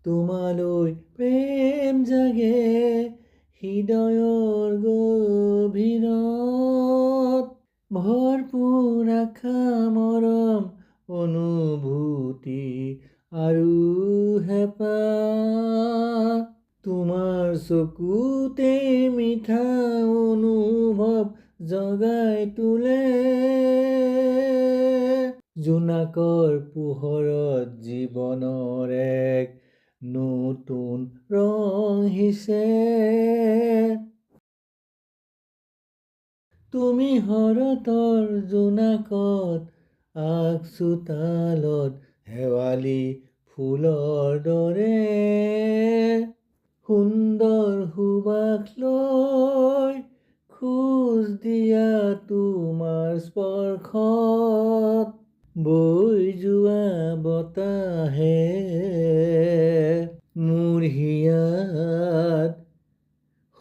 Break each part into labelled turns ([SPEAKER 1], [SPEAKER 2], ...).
[SPEAKER 1] তোমালৈ প্ৰেম জাগে হৃদয়ৰ গভীৰত, ভৰপূৰ আশা মৰম অনুভূতি আৰু হেঁপাহ। তোমাৰ চকুতে মিঠা অনুভৱ জগাই তোলে, জোনাকৰ পোহৰত জীৱনৰ এক নতুন ৰং সিঁচে। তুমি শৰতৰ জোনাকত আগচোতালত শেৱালি ফুলৰ দৰে, সুন্দৰ সুবাস লৈ খোজ দিয়া তোমাৰ স্পৰ্শত, বৈ যোৱা বতাহে মোৰ হিয়াত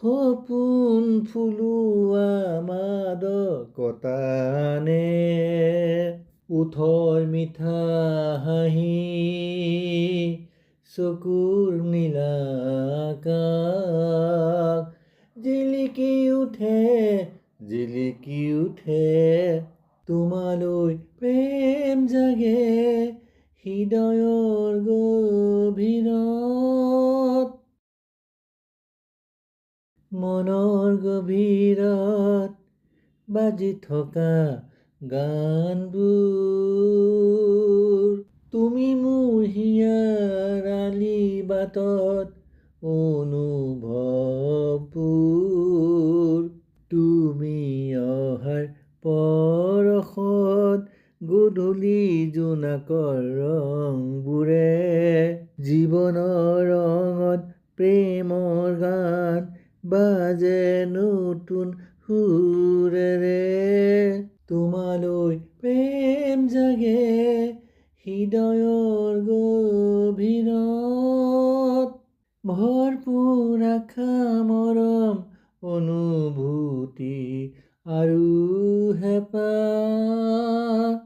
[SPEAKER 1] সপোন ফুলোৱা মাদকতা আনে, ওঠৰ মিঠা হাঁহি চকুৰ নীলা আকাশ জিলিকি উঠে, তোমালৈ প্ৰেম জাগে হৃদয়ৰ গভীৰত, মনৰ গভীৰত বাজি থকা গানবোৰ, তুমি মোৰ হিয়াৰ আলি বাটত অনুভৱবোৰ, তুমি অহাৰ পৰশত গধূলি জোনাকৰ ৰংবোৰে, জীৱনৰ ৰঙত প্ৰেমৰ গান বাজে নতুন সুৰেৰে, তোমালৈ প্ৰেম জাগে হৃদয়ৰ গভীৰত, ভৰপূৰ আশা মৰম অনুভূতি আৰু হেঁপাহ।